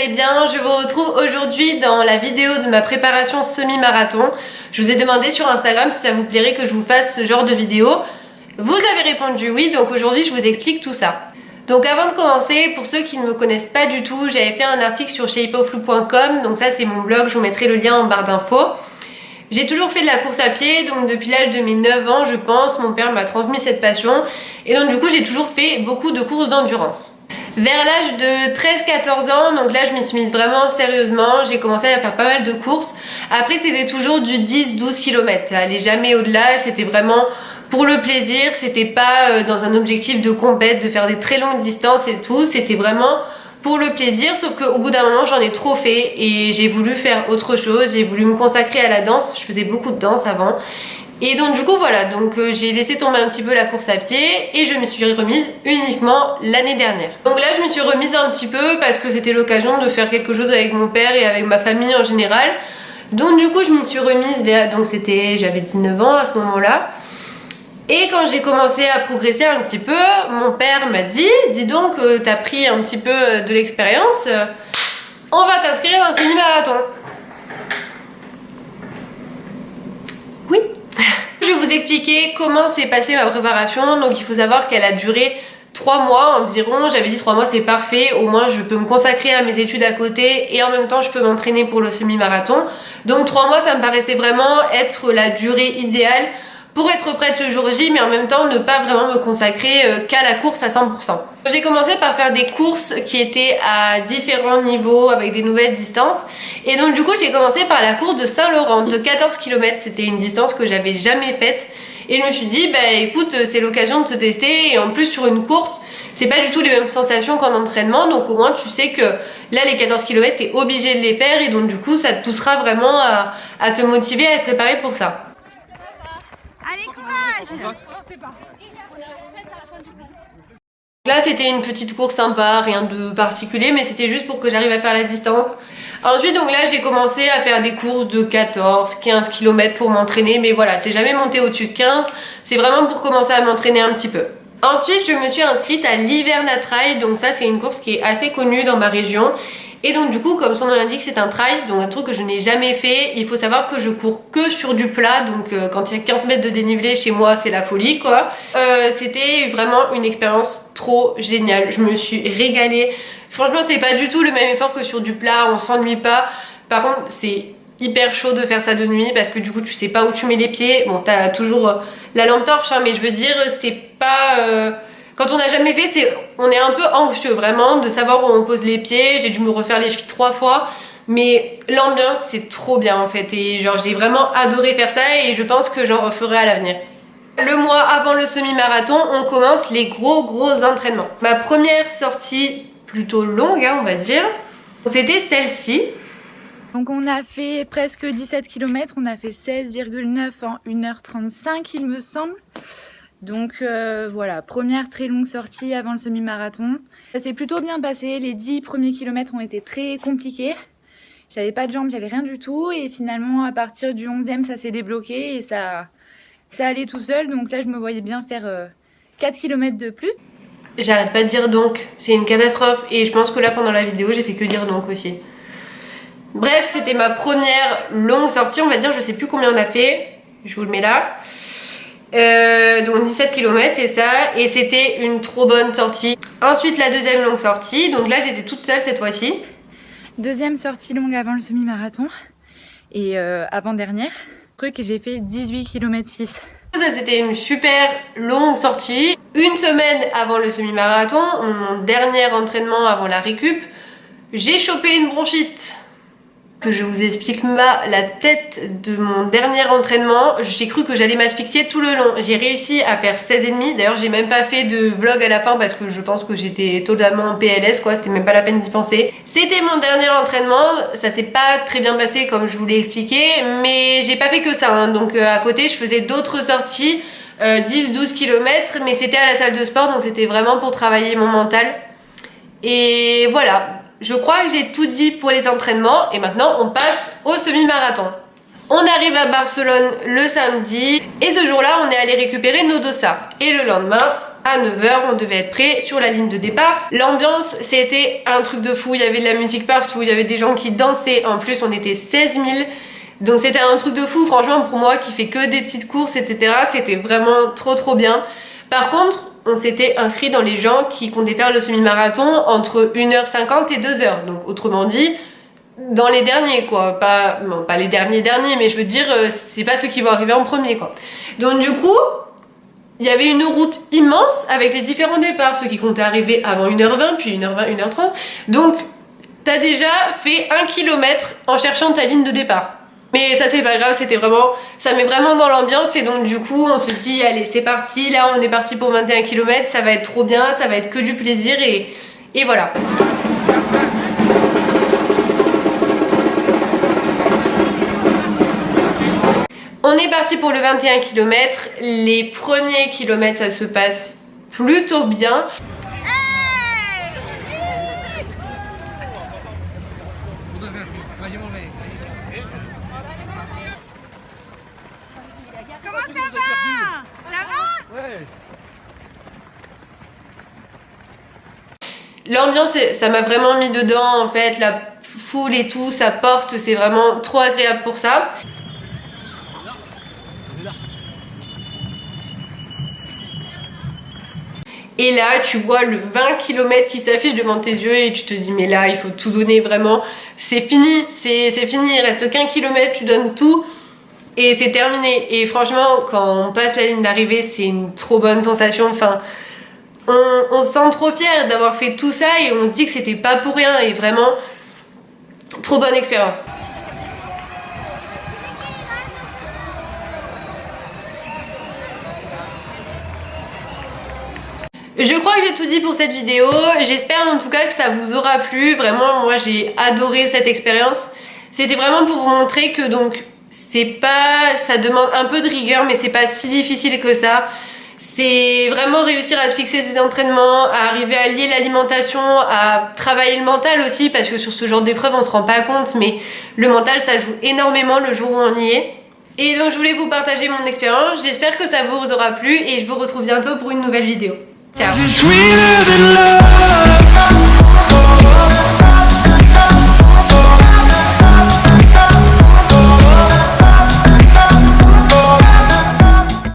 allez bien. Je vous retrouve aujourd'hui dans la vidéo de ma préparation semi-marathon. Je vous ai demandé sur Instagram si ça vous plairait que je vous fasse ce genre de vidéo. Vous avez répondu oui, donc aujourd'hui je vous explique tout ça. Donc avant de commencer, pour ceux qui ne me connaissent pas du tout, j'avais fait un article sur shapeoflou.com, donc ça c'est mon blog, je vous mettrai le lien en barre d'infos. J'ai toujours fait de la course à pied, donc depuis l'âge de mes 9 ans je pense, mon père m'a transmis cette passion et donc du coup j'ai toujours fait beaucoup de courses d'endurance. Vers l'âge de 13-14 ans, donc là je m'y suis mise vraiment sérieusement, j'ai commencé à faire pas mal de courses. Après c'était toujours du 10-12 km, ça allait jamais au-delà, c'était vraiment pour le plaisir, c'était pas dans un objectif de compète, de faire des très longues distances et tout, c'était vraiment pour le plaisir, sauf qu'au bout d'un moment j'en ai trop fait et j'ai voulu faire autre chose, j'ai voulu me consacrer à la danse, je faisais beaucoup de danse avant. Et donc du coup voilà, donc j'ai laissé tomber un petit peu la course à pied et je me suis remise uniquement l'année dernière. Donc là je me suis remise un petit peu parce que c'était l'occasion de faire quelque chose avec mon père et avec ma famille en général. Donc du coup je m'y suis remise donc j'avais 19 ans à ce moment-là. Et quand j'ai commencé à progresser un petit peu, mon père m'a dit, dis donc t'as pris un petit peu de l'expérience, on va t'inscrire à un semi-marathon. Oui. Je vais vous expliquer comment s'est passée ma préparation. Donc il faut savoir qu'elle a duré 3 mois environ. J'avais dit 3 mois c'est parfait, au moins je peux me consacrer à mes études à côté et en même temps je peux m'entraîner pour le semi-marathon. Donc 3 mois ça me paraissait vraiment être la durée idéale pour être prête le jour J, mais en même temps ne pas vraiment me consacrer qu'à la course à 100%. J'ai commencé par faire des courses qui étaient à différents niveaux avec des nouvelles distances. Et donc du coup j'ai commencé par la course de Saint-Laurent de 14 km. C'était une distance que j'avais jamais faite. Et je me suis dit, bah écoute, c'est l'occasion de te tester. Et en plus sur une course, c'est pas du tout les mêmes sensations qu'en entraînement. Donc au moins tu sais que là les 14 km, t'es obligé de les faire. Et donc du coup ça te poussera vraiment à te motiver, à être préparé pour ça. Allez, courage! Là c'était une petite course sympa, rien de particulier, mais c'était juste pour que j'arrive à faire la distance. Ensuite donc là j'ai commencé à faire des courses de 14-15 km pour m'entraîner, mais voilà, c'est jamais monté au-dessus de 15, c'est vraiment pour commencer à m'entraîner un petit peu. Ensuite je me suis inscrite à l'Hiverna Trail, donc ça c'est une course qui est assez connue dans ma région. Et donc du coup comme son nom l'indique c'est un trail, donc un truc que je n'ai jamais fait. Il faut savoir que je cours que sur du plat, donc quand il y a 15 mètres de dénivelé chez moi c'est la folie quoi. C'était vraiment une expérience trop géniale, je me suis régalée. Franchement c'est pas du tout le même effort que sur du plat, on s'ennuie pas. Par contre c'est hyper chaud de faire ça de nuit parce que du coup tu sais pas où tu mets les pieds. Bon t'as toujours la lampe torche hein, mais je veux dire c'est pas... Quand on n'a jamais fait, on est un peu anxieux vraiment de savoir où on pose les pieds. J'ai dû me refaire les chevilles 3 fois. Mais l'ambiance c'est trop bien en fait. Et genre j'ai vraiment adoré faire ça et je pense que j'en referai à l'avenir. Le mois avant le semi-marathon, on commence les gros entraînements. Ma première sortie plutôt longue hein, on va dire, c'était celle-ci. Donc on a fait presque 17 km, on a fait 16,9 en 1h35 il me semble. Donc voilà, première très longue sortie avant le semi-marathon. Ça s'est plutôt bien passé, les 10 premiers kilomètres ont été très compliqués. J'avais pas de jambes, j'avais rien du tout et finalement à partir du 11e ça s'est débloqué et ça allait tout seul. Donc là je me voyais bien faire 4 km de plus. J'arrête pas de dire donc, c'est une catastrophe et je pense que là pendant la vidéo j'ai fait que dire donc aussi. Bref, c'était ma première longue sortie, on va dire, je sais plus combien on a fait, je vous le mets là. Donc 17 km c'est ça et c'était une trop bonne sortie. Ensuite la deuxième longue sortie, donc là j'étais toute seule cette fois-ci. Deuxième sortie longue avant le semi-marathon et avant-dernière truc et j'ai fait 18 km 6. Ça c'était une super longue sortie. Une semaine avant le semi-marathon, mon dernier entraînement avant la récup, j'ai chopé une bronchite. Que je vous explique la tête de mon dernier entraînement, j'ai cru que j'allais m'asphyxier tout le long. J'ai réussi à faire 16,5, d'ailleurs j'ai même pas fait de vlog à la fin parce que je pense que j'étais totalement en PLS quoi, c'était même pas la peine d'y penser. C'était mon dernier entraînement, ça s'est pas très bien passé comme je vous l'ai expliqué, mais j'ai pas fait que ça hein. Donc à côté je faisais d'autres sorties, 10-12 km, mais c'était à la salle de sport donc c'était vraiment pour travailler mon mental. Et voilà. Je crois que j'ai tout dit pour les entraînements et maintenant on passe au semi-marathon. On arrive à Barcelone le samedi et ce jour-là on est allé récupérer nos dossards. Et le lendemain, À 9h, on devait être prêt sur la ligne de départ. L'ambiance, c'était un truc de fou. Il y avait de la musique partout, il y avait des gens qui dansaient. En plus, on était 16 000. Donc c'était un truc de fou. Franchement, pour moi qui fais que des petites courses, etc., c'était vraiment trop bien. Par contre, on s'était inscrit dans les gens qui comptaient faire le semi-marathon entre 1h50 et 2h. Donc autrement dit, dans les derniers quoi. Pas les derniers, mais je veux dire, c'est pas ceux qui vont arriver en premier quoi. Donc du coup, il y avait une route immense avec les différents départs. Ceux qui comptaient arriver avant 1h20, puis 1h20, 1h30. Donc t'as déjà fait 1 km en cherchant ta ligne de départ. Mais ça c'est pas grave, c'était vraiment, ça met vraiment dans l'ambiance et donc du coup on se dit allez c'est parti, là on est parti pour 21 km, ça va être trop bien, ça va être que du plaisir et voilà. On est parti pour le 21 km, les premiers kilomètres ça se passe plutôt bien. Comment ça va? Ça va? Ouais. L'ambiance, ça m'a vraiment mis dedans en fait, la foule et tout, ça porte, c'est vraiment trop agréable pour ça. Et là, tu vois le 20 km qui s'affiche devant tes yeux et tu te dis mais là, il faut tout donner vraiment. C'est fini, c'est fini, il reste qu'un kilomètre, tu donnes tout et c'est terminé. Et franchement, quand on passe la ligne d'arrivée, c'est une trop bonne sensation. Enfin, on se sent trop fier d'avoir fait tout ça et on se dit que c'était pas pour rien et vraiment, trop bonne expérience. Je crois que j'ai tout dit pour cette vidéo, j'espère en tout cas que ça vous aura plu, vraiment moi j'ai adoré cette expérience. C'était vraiment pour vous montrer que donc ça demande un peu de rigueur mais c'est pas si difficile que ça. C'est vraiment réussir à se fixer ses entraînements, à arriver à lier l'alimentation, à travailler le mental aussi parce que sur ce genre d'épreuve on se rend pas compte mais le mental ça joue énormément le jour où on y est. Et donc je voulais vous partager mon expérience, j'espère que ça vous aura plu et je vous retrouve bientôt pour une nouvelle vidéo. Ciao.